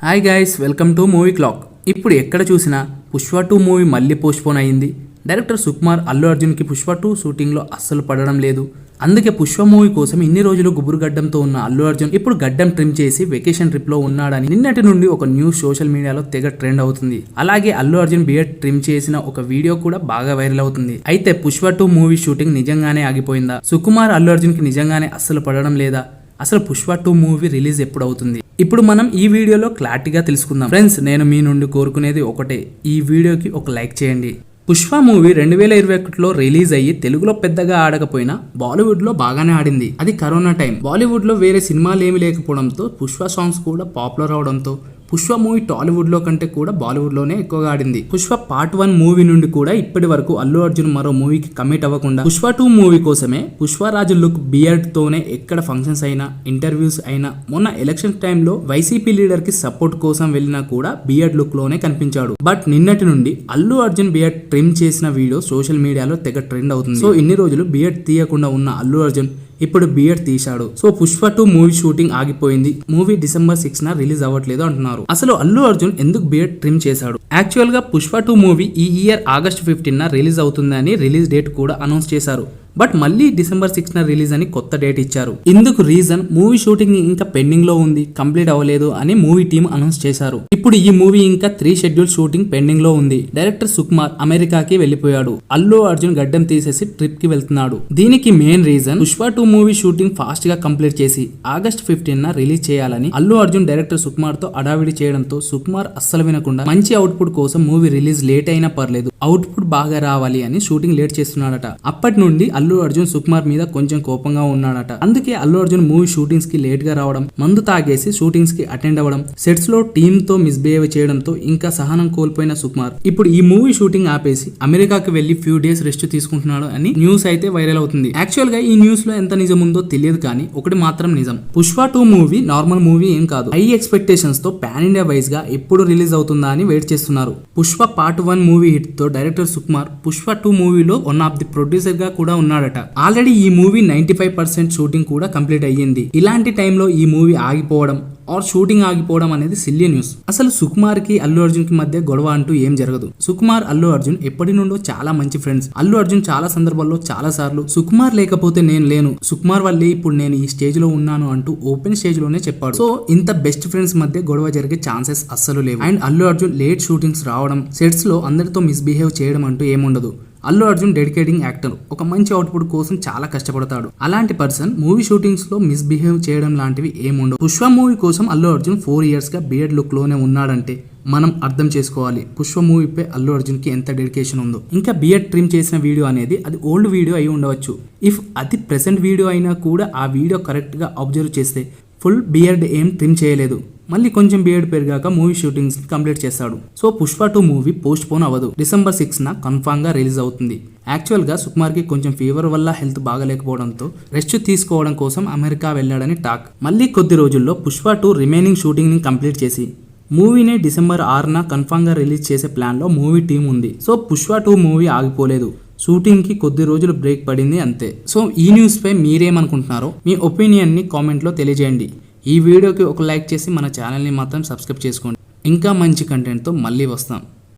Hi guys, welcome to movie clock. ఇప్పుడు ఎక్కడ చూసినా పుష్ప 2 మూవీ మళ్ళీ పోస్ట్పోన్ అయ్యింది. డైరెక్టర్ సుకుమార్ అల్లు అర్జున్కి పుష్ప 2 షూటింగ్లో అస్సలు పడడం లేదు. అందుకే పుష్ప మూవీ కోసం ఇన్ని రోజులు గుబురు గడ్డంతో ఉన్న అల్లు అర్జున్ ఇప్పుడు గడ్డం ట్రిమ్ చేసి వెకేషన్ ట్రిప్లో ఉన్నాడని నిన్నటి నుండి ఒక న్యూస్ సోషల్ మీడియాలో తెగ ట్రెండ్ అవుతుంది. అలాగే అల్లు అర్జున్ బియర్డ్ ట్రిమ్ చేసిన ఒక వీడియో కూడా బాగా వైరల్ అవుతుంది. అయితే పుష్ప 2 మూవీ షూటింగ్ నిజంగానే ఆగిపోయిందా? సుకుమార్ అల్లు అర్జున్కి నిజంగానే అస్సలు పడడం లేదా? అసలు పుష్ప 2 మూవీ రిలీజ్ ఎప్పుడు అవుతుంది? ఇప్పుడు మనం ఈ వీడియోలో క్లారిటీగా తెలుసుకుందాం. ఫ్రెండ్స్, నేను మీ నుండి కోరుకునేది ఒకటే, ఈ వీడియోకి ఒక లైక్ చేయండి. పుష్ప మూవీ 2021లో రిలీజ్ అయ్యి తెలుగులో పెద్దగా ఆడకపోయినా బాలీవుడ్ లో బాగానే ఆడింది. అది కరోనా టైం. బాలీవుడ్ లో వేరే సినిమాలు ఏమీ లేకపోవడంతో పుష్ప సాంగ్స్ కూడా పాపులర్ అవడంతో పుష్ప మూవీ టాలీవుడ్ లో కంటే కూడా బాలీవుడ్ లోనే ఎక్కువగా ఆడింది. పుష్ప పార్ట్ 1 మూవీ నుండి కూడా ఇప్పటి వరకు అల్లు అర్జున్ మరో మూవీకి కమిట్ అవ్వకుండా పుష్ప 2 మూవీ కోసమే పుష్పరాజు లుక్ బియర్డ్ తోనే ఎక్కడ ఫంక్షన్స్ అయినా ఇంటర్వ్యూస్ అయినా, మొన్న ఎలక్షన్ టైంలో వైసీపీ లీడర్ కి సపోర్ట్ కోసం వెళ్ళినా కూడా బియర్డ్ లుక్ లోనే కనిపించాడు. బట్ నిన్నటి నుండి అల్లు అర్జున్ బియర్డ్ ట్రిమ్ చేసిన వీడియో సోషల్ మీడియాలో తెగ ట్రెండ్ అవుతుంది. సో ఇన్ని రోజులు బియర్డ్ తీయకుండా ఉన్న అల్లు అర్జున్ ఇప్పుడు బియర్డ్ తీశాడు. సో పుష్ప 2 మూవీ షూటింగ్ ఆగిపోయింది. మూవీ డిసెంబర్ 6న రిలీజ్ అవ్వట్లేదు అంటున్నారు. అసలు అల్లు అర్జున్ ఎందుకు బియర్డ్ ట్రిమ్ చేశాడు? యాక్చువల్ గా పుష్ప 2 మూవీ ఈ ఇయర్ ఆగస్ట్ 15న రిలీజ్ అవుతుందని రిలీజ్ డేట్ కూడా అనౌన్స్ చేశారు. బట్ మళ్ళీ డిసెంబర్ 6న రిలీజ్ అని కొత్త డేట్ ఇచ్చారు. ఇందుకు రీజన్ మూవీ షూటింగ్ ఇంకా పెండింగ్ లో ఉంది, కంప్లీట్ అవ్వలేదు అని మూవీ టీమ్ అనౌన్స్ చేశారు. ఇప్పుడు ఈ మూవీ ఇంకా 3 షెడ్యూల్ షూటింగ్ పెండింగ్ లో ఉంది. డైరెక్టర్ సుకుమార్ అమెరికాకి వెళ్లిపోయాడు. అల్లు అర్జున్ గడ్డం తీసేసి ట్రిప్ కి వెళ్తున్నాడు. దీనికి main reason Pushpa 2 movie shooting fast గా కంప్లీట్ చేసి ఆగస్ట్ 15న రిలీజ్ చేయాలని అల్లు అర్జున్ డైరెక్టర్ సుకుమార్ తో అడావిడి చేయడంతో సుకుమార్ అస్సలు వినకుండా మంచి అవుట్పుట్ కోసం మూవీ రిలీజ్ లేట్ అయినా పర్లేదు, అవుట్పుట్ బాగా రావాలి అని షూటింగ్ లేట్ చేస్తున్నాడట. అప్పటి నుండి అల్లు అర్జున్ సుకుమార్ మీద కొంచెం కోపంగా ఉన్నాడట. అందుకే అల్లు అర్జున్ మూవీ షూటింగ్స్ కి లేట్ గా రావడం, మందు తాగేసి షూటింగ్స్ కి అటెండ్ అవ్వడం, సెట్స్ లో టీమ్ తో మిస్బిహేవ్ చేయడంతో ఇంకా సహనం కోల్పోయిన సుకుమార్ ఇప్పుడు ఈ మూవీ షూటింగ్ ఆపేసి అమెరికాకి వెళ్లి ఫ్యూ డేస్ రెస్ట్ తీసుకుంటున్నాడు అని న్యూస్ అయితే వైరల్ అవుతుంది. యాక్చువల్ గా ఈ న్యూస్ లో ఎంత నిజం ఉందో తెలియదు, కానీ ఒకటి మాత్రం నిజం, పుష్ప 2 మూవీ నార్మల్ మూవీ ఏం కాదు. హై ఎక్స్పెక్టేషన్స్ తో పాన్ ఇండియా వైజ్ గా ఎప్పుడు రిలీజ్ అవుతుందా అని వెయిట్ చేస్తున్నారు. పుష్ప పార్ట్ 1 మూవీ హిట్ తో డైరెక్టర్ సుకుమార్ పుష్ప 2 మూవీలో వన్ ఆఫ్ ది ప్రొడ్యూసర్ గా కూడా ఉన్నాడట. ఆల్రెడీ ఈ మూవీ 95% షూటింగ్ కూడా కంప్లీట్ అయ్యింది. ఇలాంటి టైంలో ఈ మూవీ ఆగిపోవడం ఆర్ షూటింగ్ ఆగిపోవడం అనేది సిల్లీ న్యూస్. అసలు సుకుమార్ కి అల్లు అర్జున్ కి మధ్య గొడవ అంటూ ఏం జరగదు. సుకుమార్ అల్లు అర్జున్ ఎప్పటి నుండో చాలా మంచి ఫ్రెండ్స్. అల్లు అర్జున్ చాలా సందర్భాల్లో చాలా సార్లు సుకుమార్ లేకపోతే నేను లేను, సుకుమార్ వల్లే ఇప్పుడు నేను ఈ స్టేజ్ లో ఉన్నాను అంటూ ఓపెన్ స్టేజ్ లోనే చెప్పాడు. సో ఇంత బెస్ట్ ఫ్రెండ్స్ మధ్య గొడవ జరిగే ఛాన్సెస్ అస్సలు లేవు. And Allu Arjun late shootings రావడం, సెట్స్ లో అందరితో మిస్బిహేవ్ చేయడం అంటూ ఏముండదు. అల్లు అర్జున్ డెడికేటింగ్ యాక్టర్, ఒక మంచి అవుట్పుట్ కోసం చాలా కష్టపడతాడు. అలాంటి పర్సన్ మూవీ షూటింగ్స్ లో మిస్బిహేవ్ చేయడం లాంటివి ఏముండవు. పుష్ప మూవీ కోసం అల్లు అర్జున్ 4 ఇయర్స్ గా బియర్డ్ లుక్ లోనే ఉన్నాడంటే మనం అర్థం చేసుకోవాలి పుష్ప మూవీపై అల్లు అర్జున్ కి ఎంత డెడికేషన్ ఉందో. ఇంకా బియర్డ్ ట్రిమ్ చేసిన వీడియో అనేది అది ఓల్డ్ వీడియో అయి ఉండవచ్చు. ఇఫ్ అది ప్రెసెంట్ వీడియో అయినా కూడా ఆ వీడియో కరెక్ట్ గా అబ్జర్వ్ చేస్తే ఫుల్ బియర్డ్ ఏం ట్రిమ్ చేయలేదు, మళ్ళీ కొంచెం బియర్డ్ పెరిగాక మూవీ షూటింగ్స్ కంప్లీట్ చేస్తాడు. So Pushpa 2 movie post phone అవ్వదు, డిసెంబర్ 6న కన్ఫామ్ గా రిలీజ్ అవుతుంది. యాక్చువల్ గా సుకుమార్ కి కొంచెం ఫీవర్ వల్ల హెల్త్ బాగలేకపోవడంతో రెస్ట్ తీసుకోవడం కోసం అమెరికా వెళ్ళాడని టాక్. మళ్ళీ కొద్ది రోజుల్లో పుష్ప 2 రిమైనింగ్ షూటింగ్ ని కంప్లీట్ చేసి మూవీని డిసెంబర్ 6న కన్ఫామ్ గా రిలీజ్ చేసే ప్లాన్ లో మూవీ టీం ఉంది. సో పుష్ప 2 మూవీ ఆగిపోలేదు, షూటింగ్ కి కొద్ది రోజులు బ్రేక్ పడింది అంతే. సో ఈ న్యూస్ పై మీరేమనుకుంటున్నారో మీ ఒపీనియన్ ని కామెంట్ లో తెలియజేయండి. ఈ వీడియోకి ఒక లైక్ చేసి మన ఛానల్ని మాత్రం సబ్స్క్రైబ్ చేసుకోండి. ఇంకా మంచి కంటెంట్తో మళ్ళీ వస్తాం.